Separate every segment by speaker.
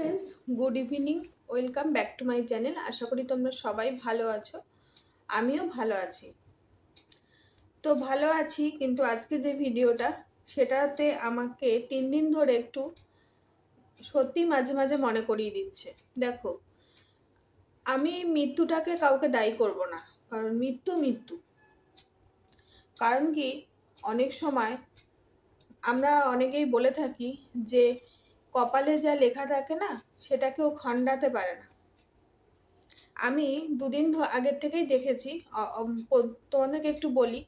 Speaker 1: Friends, good evening. Welcome back to my channel. আশা করি তোমরা সবাই ভালো আছো, আমিও ভালো আছি। তো ভালো আছি, কিন্তু আজকে যে ভিডিওটা সেটাতে আমাকে 3 দিন ধরে একটু সত্যি মাঝে মাঝে মনে করিয়ে দিচ্ছে। দেখো, আমি মৃত্যুটাকে কাউকে দায়ী করব না, কারণ মৃত্যু মৃত্যু। কারণ কি, অনেক সময় আমরা অনেকেই বলে থাকি যে কপালে যা লেখা থাকে না, সেটা কেউ খণ্ডাতে পারে না। আমি দুদিন আগের থেকেই দেখেছি। তোমাদেরকে একটু বলি,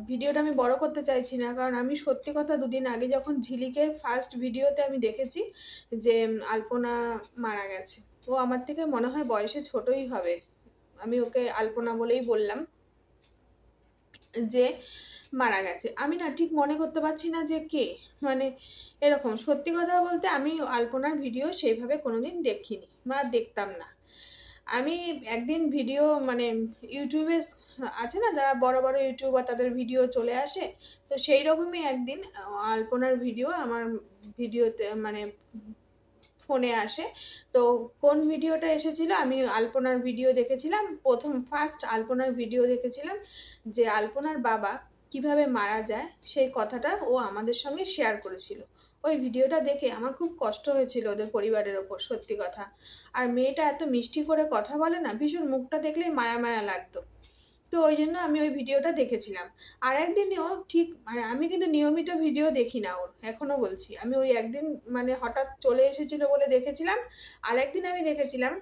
Speaker 1: ভিডিওটা আমি বড় করতে চাইছি না, কারণ আমি সত্যি কথা দুদিন আগে যখন ঝিলিকের ফার্স্ট ভিডিওতে আমি দেখেছি যে আলপনা মারা গেছে। ও আমার থেকে মনে হয় বয়সে ছোটই হবে, আমি ওকে আলপনা বলেই বললাম যে মারা গেছে। আমি না ঠিক মনে করতে পারছি না যে কে, মানে এরকম। সত্যি কথা বলতে আমি আলপনার ভিডিও সেইভাবে কোনোদিন দেখিনি বা দেখতাম না। আমি একদিন ভিডিও মানে ইউটিউবে আছে না, যারা বড় বড় ইউটিউবার তাদের ভিডিও চলে আসে, তো সেই রকমই একদিন আলপনার ভিডিও আমার ভিডিওতে মানে ফোনে আসে। তো কোন ভিডিওটা এসেছিল, আমি আলপনার ভিডিও দেখেছিলাম, ফার্স্ট আলপনার ভিডিও দেখেছিলাম যে আলপনার বাবা কিভাবে মারা যায় সেই কথাটা ও আমাদের সঙ্গে শেয়ার করেছিল। ওই ভিডিওটা দেখে আমার খুব কষ্ট হয়েছিল ওদের পরিবারের ওপর, সত্যি কথা। আর মেয়েটা এত মিষ্টি করে কথা বলে না, ভীষণ মুখটা দেখলেই মায়া মায়া লাগতো। তো ওই জন্য আমি ওই ভিডিওটা দেখেছিলাম। আর একদিনও ঠিক মানে আমি কিন্তু নিয়মিত ভিডিও দেখি না ওর, এখনো বলছি। আমি ওই একদিন মানে হঠাৎ চলে এসেছিল বলে দেখেছিলাম। আর একদিন আমি দেখেছিলাম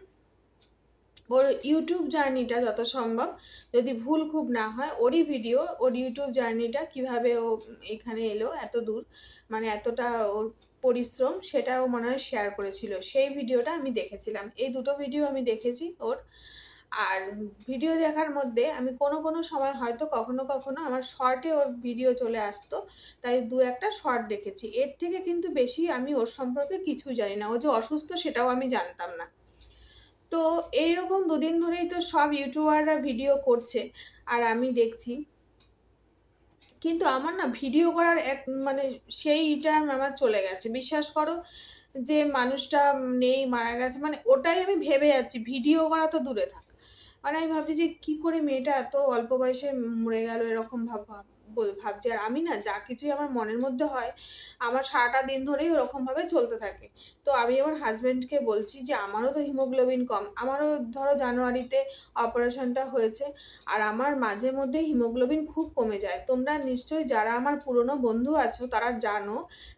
Speaker 1: ওর ইউটিউব জার্নিটা, যত সম্ভব, যদি ভুল খুব না হয়, ওরই ভিডিও, ওর ইউটিউব জার্নিটা কিভাবে ও এখানে এলো এত দূর, মানে এতটা ওর পরিশ্রম, সেটাও মনে হয় শেয়ার করেছিল। সেই ভিডিওটা আমি দেখেছিলাম। এই দুটো ভিডিও আমি দেখেছি ওর। আর ভিডিও দেখার মধ্যে আমি কোনো কোনো সময় হয়তো কখনো কখনো আমার শর্টে ওর ভিডিও চলে আসতো, তাই দু একটা শর্ট দেখেছি। এর থেকে কিন্তু বেশি আমি ওর সম্পর্কে কিছু জানি না। ও যে অসুস্থ সেটাও আমি জানতাম না। তো এইরকম দুদিন ধরেই তো সব ইউটিউবাররা ভিডিও করছে আর আমি দেখছি, কিন্তু আমার না ভিডিও করার এক মানে সেইটা আমার চলে গেছে। বিশ্বাস করো যে মানুষটা নেই, মারা গেছে, মানে ওটাই আমি ভেবে যাচ্ছি, ভিডিও করা তো দূরে থাক। মানে আমি ভাবছি যে কি করে মেয়েটা এত অল্প বয়সে মরে গেল, এরকম ভাবছি। আর আমি না যা কিছুই আমার মনের মধ্যে হয়, আমার সারাটা দিন ধরেই ওরকমভাবে চলতে থাকে। তো আমি আমার হাজব্যান্ডকে বলছি যে আমারও তো হিমোগ্লোবিন কম, আমারও ধরো জানুয়ারিতে অপারেশনটা হয়েছে, আর আমার মাঝে মধ্যে হিমোগ্লোবিন খুব কমে যায়। তোমরা নিশ্চয়ই যারা আমার পুরনো বন্ধু আছো তারা জানো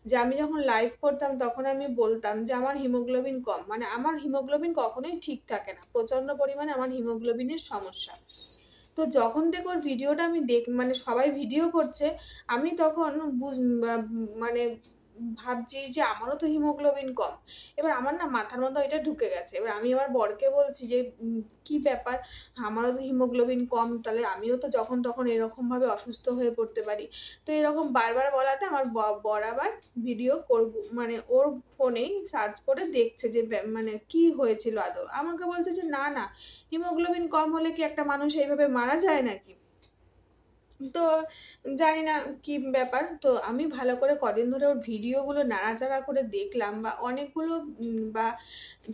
Speaker 1: যে আমি যখন লাইভ করতাম তখন আমি বলতাম যে আমার হিমোগ্লোবিন কম, মানে আমার হিমোগ্লোবিন কখনোই ঠিক থাকে না, প্রচণ্ড পরিমাণে আমার হিমোগ্লোবিনের সমস্যা। তো যখন থেকে ওর ভিডিওটা আমি মানে সবাই ভিডিও করছে, আমি তখন মানে ভাবছি যে আমারও তো হিমোগ্লোবিন কম। এবার আমার না মাথার মধ্যে এটা ঢুকে গেছে। এবার আমি আমার বরকে বলছি যে কি ব্যাপার, আমারও তো হিমোগ্লোবিন কম, তাহলে আমিও তো যখন তখন এরকমভাবে অসুস্থ হয়ে পড়তে পারি। তো এরকম বারবার বলাতে আমার বর আবার ভিডিও করব মানে ওর ফোনেই সার্চ করে দেখছে যে মানে কি হয়েছিল আদৌ। আমাকে বলছে যে না না, হিমোগ্লোবিন কম হলে কি একটা মানুষ এইভাবে মারা যায় নাকি? তো জানি না কি ব্যাপার। তো আমি ভালো করে কদিন ধরে ওর ভিডিওগুলো নাড়াচাড়া করে দেখলাম, বা অনেকগুলো বা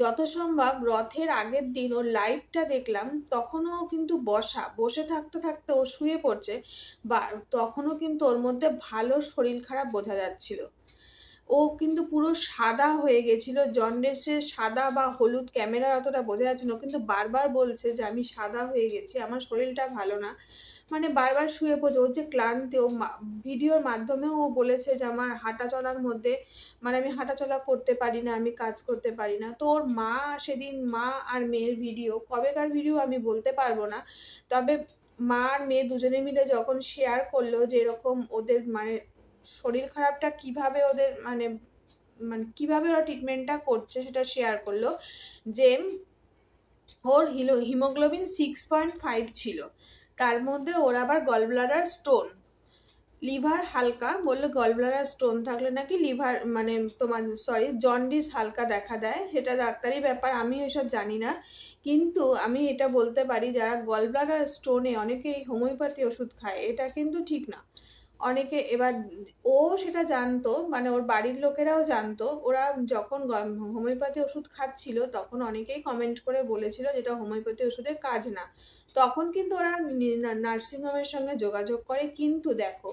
Speaker 1: যত সম্ভব রথের আগের দিন ওর লাইভটা দেখলাম, তখনও কিন্তু বসে থাকতে থাকতে ও শুয়ে পড়ছে, বা তখনও কিন্তু ওর মধ্যে ভালো শরীর খারাপ বোঝা যাচ্ছিল। ও কিন্তু পুরো সাদা হয়ে গেছিল, জন্ডিসে সাদা বা হলুদ, ক্যামেরায় অতটা বোঝা যাচ্ছে না। ও কিন্তু বারবার বলছে যে আমি সাদা হয়ে গেছি, আমার শরীরটা ভালো না। মানে বারবার শুয়ে পড়ছে। ওর যে ক্লান্তি, ও ভিডিওর মাধ্যমেও ও বলেছে যে আমার হাঁটা চলার মধ্যে, মানে আমি হাঁটাচলা করতে পারি না, আমি কাজ করতে পারি না। তো ওর মা সেদিন, মা আর মেয়ের ভিডিও, কবেকার ভিডিও আমি বলতে পারবো না, তবে মা আর মেয়ে দুজনে মিলে যখন শেয়ার করলো যে এরকম ওদের মানে শরীর খারাপটা কিভাবে ওদের মানে মানে কিভাবে ওরা ট্রিটমেন্টটা করছে সেটা শেয়ার করলো, যে ওর হিমোগ্লোবিন 6.5 ছিল, তার মধ্যে ওর আবার গলব্লাডার স্টোন, লিভার হালকা, বললো গলব্লাডার স্টোন থাকলে নাকি লিভার মানে তোমার জন্ডিস হালকা দেখা দেয়। সেটা ডাক্তারি ব্যাপার, আমি ওইসব জানি না। কিন্তু আমি এটা বলতে পারি, যারা গলব্লাডার স্টোনে অনেকেই হোমিওপ্যাথি ওষুধ খায়, এটা কিন্তু ঠিক না। অনেকে এবার ও সেটা জানতো, মানে ওর বাড়ির লোকেরাও জানতো। ওরা যখন হোমিওপ্যাথি ওষুধ খাচ্ছিল তখন অনেকেই কমেন্ট করে বলেছিল যেটা হোমিওপ্যাথি ওষুধের কাজ না। তখন কিন্তু ওরা নার্সিংহোমের সঙ্গে যোগাযোগ করে। কিন্তু দেখো,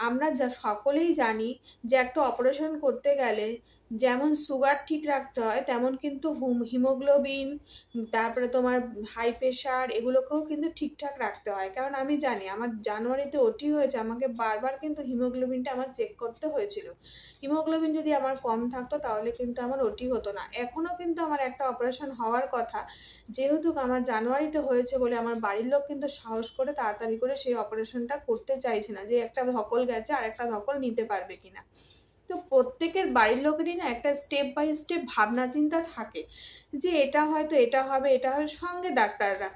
Speaker 1: আমরা যা সকলেই জানি যে একটা অপারেশন করতে গেলে যেমন সুগার ঠিক রাখতে হয় তেমন কিন্তু হিমোগ্লোবিন, তারপরে তোমার হাই প্রেশার, এগুলোকেও কিন্তু ঠিকঠাক রাখতে হয়। কারণ আমি জানি আমার জানুয়ারিতে ওটি হয়েছে, আমাকে বারবার কিন্তু হিমোগ্লোবিনটা আমার চেক করতে হয়েছিল। হিমোগ্লোবিন যদি আমার কম থাকতো তাহলে কিন্তু আমার ওটি হতো না। এখনও কিন্তু আমার একটা অপারেশন হওয়ার কথা, যেহেতু আমার জানুয়ারিতে হয়েছে বলে আমার বাড়ির লোক কিন্তু সাহস করে তাড়াতাড়ি করে সেই অপারেশনটা করতে চাইছে না, যে একটা ধকল গেছে আর একটা ধকল নিতে পারবে কিনা। তো প্রত্যেকের বাড়ির লোকেরই না একটা স্টেপ বাই স্টেপ ভাবনা চিন্তা থাকে যে এটা হয়তো এটা হবে, এটা হয়, সঙ্গে ডাক্তাররা।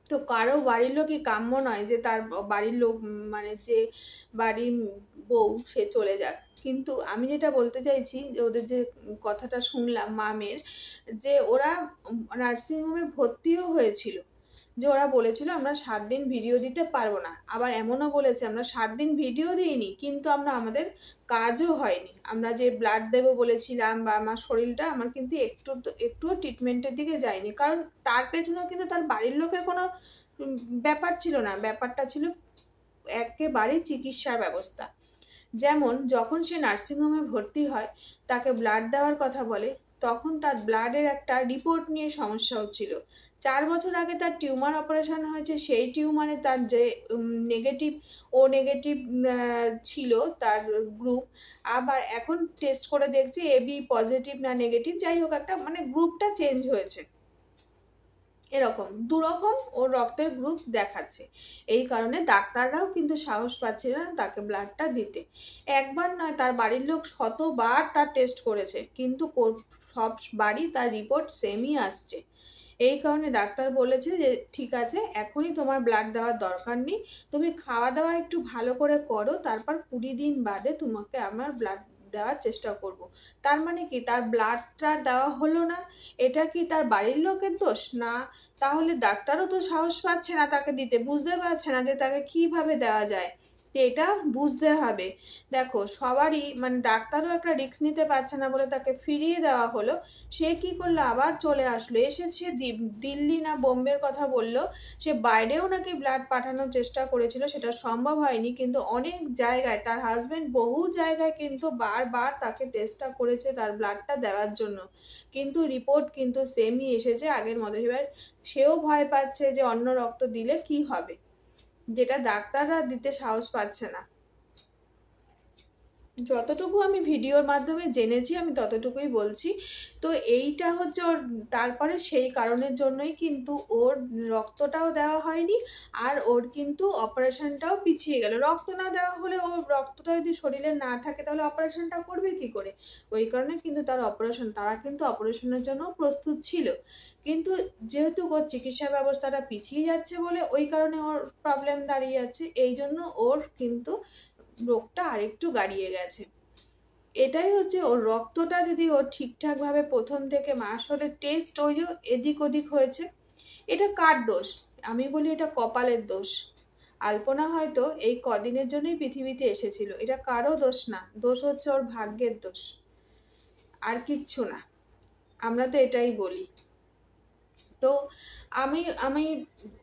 Speaker 1: তো কারো বাড়ির লোকই কাম্য নয় যে তার বাড়ির লোক, মানে যে বাড়ির বউ সে চলে যাক। কিন্তু আমি যেটা বলতে চাইছি যে ওদের যে কথাটা শুনলাম মামের, যে ওরা নার্সিংহোমে ভর্তিও হয়েছিল, যে ওরা বলেছিল আমরা 7 দিন ভিডিও দিতে পারবো না। আবার এমনও বলেছে আমরা 7 দিন ভিডিও দিইনি কিন্তু আমাদের কাজও হয়নি, আমরা যে ব্লাড দেবো বলেছিলাম বা আমার শরীরটা আমার কিন্তু একটুও ট্রিটমেন্টের দিকে যায়নি। কারণ তার পেছনেও কিন্তু তার বাড়ির লোকের কোনো ব্যাপার ছিল না, ব্যাপারটা ছিল একেবারে চিকিৎসার ব্যবস্থা। যেমন যখন সে নার্সিংহোমে ভর্তি হয়, তাকে ব্লাড দেওয়ার কথা বলে, তখন তার ব্লাডের একটা রিপোর্ট নিয়ে সমস্যা হচ্ছিল। 4 বছর আগে তার টিউমার অপারেশন হয়েছে, সেই টিউমারে তার যে নেগেটিভ, ও নেগেটিভ ছিল তার গ্রুপ। আবার এখন টেস্ট করে দেখছে এবি পজিটিভ না নেগেটিভ, যাই হোক একটা মানে গ্রুপটা চেঞ্জ হয়েছে। এরকম দুরকম ওর রক্তের গ্রুপ দেখাচ্ছে। এই কারণে ডাক্তাররাও কিন্তু সাহস পাচ্ছে না তাকে ব্লাডটা দিতে। একবার নয়, তার বাড়ির লোক শতবার তার টেস্ট করেছে, কিন্তু সব বাড়ি তার রিপোর্ট সেমই আসছে। এই কারণে ডাক্তার বলেছে যে ঠিক আছে, এখনই তোমার ব্লাড দেওয়ার দরকার নেই, তুমি খাওয়া দাওয়া একটু ভালো করে করো, তারপর 20 দিন বাদে তোমাকে আমার ব্লাড দেওয়ার চেষ্টা করব। তার মানে কি, তার ব্লাডটা দেওয়া হলো না, এটা কি তার বাড়ির লোকের দোষ না? তাহলে ডাক্তারও তো সাহস পাচ্ছে না তাকে দিতে, বুঝতে পারছে না যে তাকে কিভাবে দেওয়া যায়। তো এটা বুঝতে হবে। দেখো সবারই, মানে ডাক্তারও একটা রিস্ক নিতে পারছে না বলে তাকে ফিরিয়ে দেওয়া হলো। সে কি করলো, আবার চলে আসলো, এসে সে দিল্লি না বোম্বের কথা বলল। সে বাইরেও নাকি ব্লাড পাঠানোর চেষ্টা করেছিল, সেটা সম্ভব হয়নি। কিন্তু অনেক জায়গায় তার হাজবেন্ড বহু জায়গায় কিন্তু বারবার তাকে টেস্টটা করেছে তার ব্লাডটা দেওয়ার জন্য, কিন্তু রিপোর্ট কিন্তু সেমই এসেছে আগের মতো। এবার সেও ভয় পাচ্ছে যে অন্য রক্ত দিলে কি হবে, যেটা ডাক্তাররা দিতে সাহস পাচ্ছে না। যতটুকু আমি ভিডিওর মাধ্যমে জেনেছি আমি ততটুকুই বলছি। তো এইটা হচ্ছে ওর, তারপরে সেই কারণের জন্যই কিন্তু ওর রক্তটাও দেওয়া হয়নি, আর ওর কিন্তু অপারেশনটাও পিছিয়ে গেল। রক্ত না দেওয়া হলে, ওর রক্তটা যদি শরীরে না থাকে তাহলে অপারেশনটা করবে কি করে? ওই কারণে কিন্তু তারা কিন্তু অপারেশনের জন্য প্রস্তুত ছিল। কিন্তু যেহেতু ওর চিকিৎসা ব্যবস্থাটা পিছিয়ে যাচ্ছে বলে ওই কারণে ওর প্রবলেম দাঁড়িয়ে যাচ্ছে, এই জন্য ওর কিন্তু রোগটা আরেকটু গাড়িয়ে গেছে। এটাই হচ্ছে ওর রক্তটা যদি ওর ঠিকঠাকভাবে প্রথম থেকে আসলে টেস্ট ওই যে এদিক ওদিক হয়েছে। এটা কার দোষ? আমি বলি এটা কপালের দোষ। আলপনা হয়তো এই কদিনের জন্যই পৃথিবীতে এসেছিল, এটা কারো দোষ না, দোষ হচ্ছে ওর ভাগ্যের দোষ, আর কিচ্ছু না। আমরা তো এটাই বলি। তো আমি আমি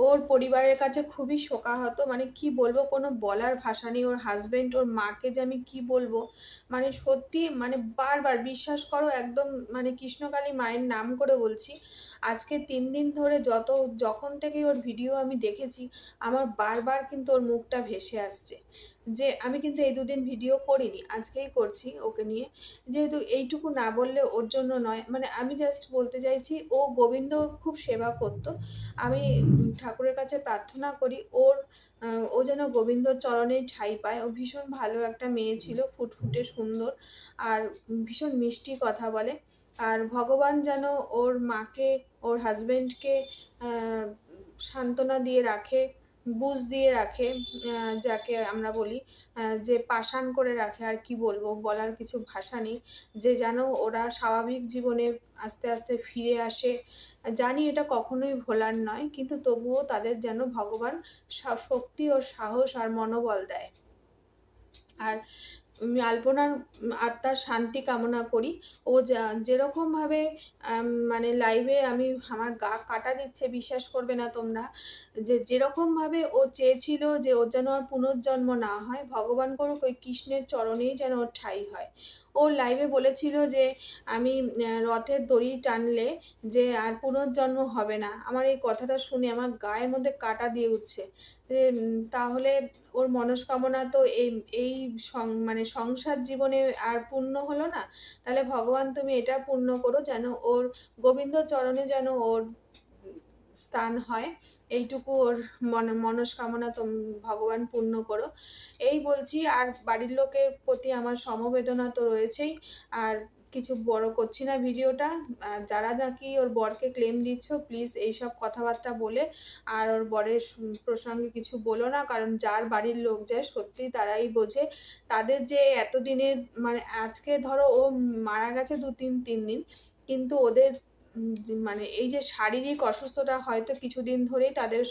Speaker 1: ওর পরিবারের কাছে খুবই শোকাহত, মানে কি বলবো, কোনো বলার ভাষা নেই। ওর হাজবেন্ড, ওর মাকে যে আমি কি বলবো, মানে সত্যি, মানে বারবার বিশ্বাস করো, একদম মানে কৃষ্ণকালী মায়ের নাম করে বলছি, আজকে 3 দিন ধরে যখন থেকে ওর ভিডিও আমি দেখেছি, আমার বারবার কিন্তু ওর মুখটা ভেসে আসছে। যে আমি কিন্তু এই 2 দিন ভিডিও করিনি, আজকেই করছি ওকে নিয়ে। যেহেতু এইটুকু না বললে ওর জন্য নয়, মানে আমি জাস্ট বলতে চাইছি, ও গোবিন্দ খুব সেবা করত। আমি ঠাকুরের কাছে প্রার্থনা করি ও যেন গোবিন্দর চরণেই ঠাঁই পায়। ও ভীষণ ভালো একটা মেয়ে ছিল, ফুটফুটে সুন্দর, আর ভীষণ মিষ্টি কথা বলে। আর ভগবান যেন ওর মাকে, ওর হাজবেন্ডকে সান্ত্বনা দিয়ে রাখে, বুঝ দিয়ে রাখে, যাকে আমরা বলি যে পাষাণ করে রাখে। আর কি বলবো, বলার কিছু ভাষা নেই। যে যেন ওরা স্বাভাবিক জীবনে আস্তে আস্তে ফিরে আসে। জানি এটা কখনোই ভোলার নয়, কিন্তু তবুও তাদের যেন ভগবান শক্তি ও সাহস আর মনোবল দেয়। আর আমি আলপনার আত্মার শান্তি কামনা করি। ও যেরকমভাবে মানে লাইভে আমি আমার গা কাটা দিচ্ছে, বিশ্বাস করবে না তোমরা, যেরকমভাবে ও চেয়েছিল যে ওর যেন আর পুনর্জন্ম না হয়, ভগবান করুক ওই কৃষ্ণের চরণেই যেন ওর ঠাঁই হয়। ও লাইভে বলেছিল যে আমি রথের দড়ি টানলে যে আর পুনর্জন্ম হবে না। আমার এই কথাটা শুনে আমার গায়ের মধ্যে কাঁটা দিয়ে উঠছে। তাহলে ওর মনস্কামনা তো এই মানে সংসার জীবনে আর পূর্ণ হলো না। তাহলে ভগবান তুমি এটা পূর্ণ করো যেন ওর গোবিন্দ চরণে যেন ওর স্থান হয়, এইটুকু ওর মনস্কামনা ভগবান পূর্ণ করো, এই বলছি। আর বাড়ির লোকের প্রতি আমার সমবেদনা তো রয়েছেই। আর কিছু বড় করছি না ভিডিওটা। যারা নাকি ওর বরকে ক্লেম দিচ্ছ, প্লিজ এইসব কথাবার্তা বলে আর ওর বরের প্রসঙ্গে কিছু বলো না, কারণ যার বাড়ির লোক যায় সত্যি তারাই বোঝে। তাদের যে এতদিনের মানে আজকে ধরো ও মারা গেছে 3 দিন, কিন্তু ওদের মানে এই যে শারীরিক অসুস্থতা হয়তো কিছুদিন ধরেই তাদের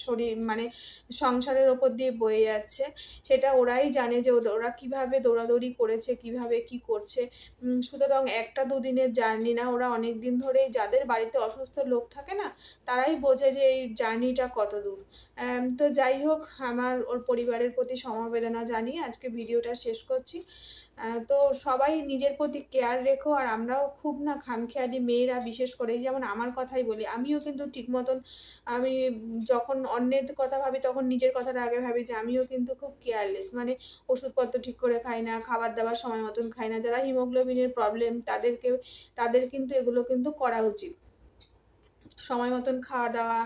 Speaker 1: শরীর মানে সংসারের ওপর দিয়ে বয়ে যাচ্ছে। সেটা ওরাই জানে যে ওরা কিভাবে দৌড়াদৌড়ি করেছে, কিভাবে কি করছে। সুতরাং 1-2 দিনের জার্নি না, ওরা অনেক দিন ধরেই, যাদের বাড়িতে অসুস্থ লোক থাকে না তারাই বোঝে যে এই জার্নিটা কত দূর। তো যাই হোক, আমার ওর পরিবারের প্রতি সমবেদনা জানিয়ে আজকে ভিডিওটা শেষ করছি। তো সবাই নিজের প্রতি কেয়ার রেখো। আর আমরাও খুব না খামখেয়ালি মেয়েরা, বিশেষ করে যেমন আমার কথাই বলি, আমিও কিন্তু ঠিক মতন আমি যখন অন্যের কথা ভাবি তখন নিজের কথাটা আগে ভাবি, যে আমিও কিন্তু খুব কেয়ারলেস, মানে ওষুধপত্র ঠিক করে খাই না, খাবার দাবার সময় মতন খাই না। যারা হিমোগ্লোবিনের প্রবলেম তাদের কিন্তু এগুলো কিন্তু করা উচিত। সময় মতন খাওয়া দাওয়া,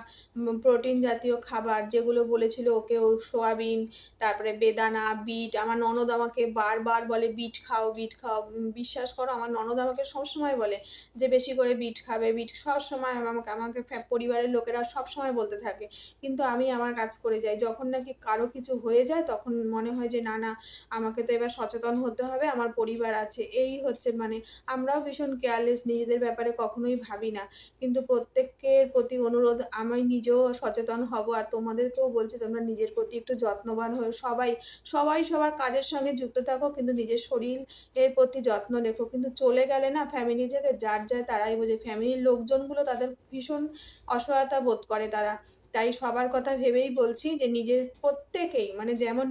Speaker 1: প্রোটিন জাতীয় খাবার যেগুলো বলেছিল ওকে, ও সোয়াবিন, তারপরে বেদানা, বিট। আমার ননদ আমাকে বারবার বলে বিট খাও, বিট খাও। বিশ্বাস করো, আমার ননদ আমাকে সবসময় বলে যে বেশি করে বিট খাবে, বিট সবসময় আমাকে পরিবারের লোকেরা সবসময় বলতে থাকে। কিন্তু আমি আমার কাজ করে যাই। যখন নাকি কারো কিছু হয়ে যায় তখন মনে হয় যে না না, আমাকে তো এবার সচেতন হতে হবে, আমার পরিবার আছে। এই হচ্ছে মানে আমরাও ভীষণ কেয়ারলেস, নিজেদের ব্যাপারে কখনোই ভাবি না। কিন্তু প্রত্যেকের প্রতি অনুরোধ, আমি নিজেও সচেতন হব। আর তোমাদেরকেও বলছি তোমরা নিজের প্রতি একটু যত্নবান হয়ে সবাই সবাই সবার কাজের সঙ্গে যুক্ত থাকো, কিন্তু নিজের শরীরের প্রতি যত্ন রেখো। কিন্তু চলে গেলে না ফ্যামিলি থেকে, যার যায় তারাই বোঝে। ফ্যামিলির লোকজনগুলো তাদের ভীষণ অসহায়তা বোধ করে তারা। তাই সবার কথা ভেবেই বলছি যে নিজের প্রত্যেকেই মানে যেমন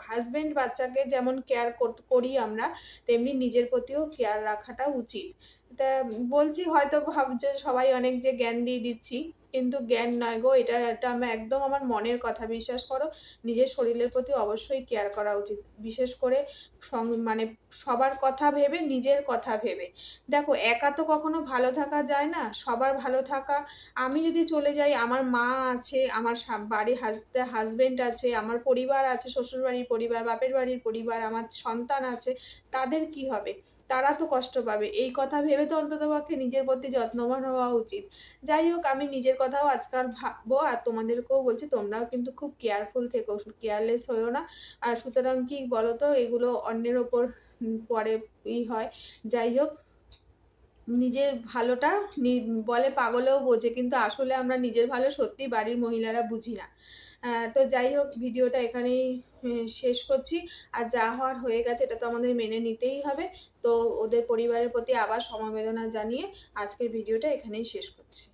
Speaker 1: হাজবেন্ড বাচ্চাকে যেমন কেয়ার করি আমরা, তেমনি নিজের প্রতিও কেয়ার রাখাটা উচিত। তা বলছি, হয়তো ভাবছে সবাই অনেক যে জ্ঞান দিয়ে দিচ্ছি, কিন্তু জ্ঞান নয় গো, এটা আমার একদম আমার মনের কথা। বিশ্বাস করো, নিজের শরীরের প্রতি অবশ্যই কেয়ার করা উচিত, বিশেষ করে মানে সবার কথা ভেবে, নিজের কথা ভেবে। দেখো, একা তো কখনো ভালো থাকা যায় না, সবার ভালো থাকা। আমি যদি চলে যাই, আমার মা আছে, আমার বাড়ির হাজবেন্ড আছে, আমার পরিবার আছে, শ্বশুর বাড়ির পরিবার, বাপের বাড়ির পরিবার, আমার সন্তান আছে, তাদের কি হবে? তারা তো কষ্ট পাবে। এই কথা ভেবে তো অন্ততপক্ষে নিজের প্রতি যত্নবান হওয়া উচিত। যাই হোক, আমি নিজের কথাও আজকাল ভাববো, আর তোমাদেরকেও বলছি তোমরাও কিন্তু খুব কেয়ারফুল থেকো, কেয়ারলেস হয়েও না। আর সুতরাং কি বলতো, এগুলো অন্যের ওপর পরে হয়। যাই হোক, নিজের ভালোটা বলে পাগলেও বোঝে, কিন্তু আসলে আমরা নিজের ভালো সত্যি বাড়ির মহিলারা বুঝি না। তো যাই হোক, ভিডিওটা এখানেই শেষ করছি। আর যা হওয়ার হয়ে গেছে এটা তো আমাদের মেনে নিতেই হবে। তো ওদের পরিবারের প্রতি আবার সমবেদনা জানিয়ে আজকের ভিডিওটা এখানেই শেষ করছি।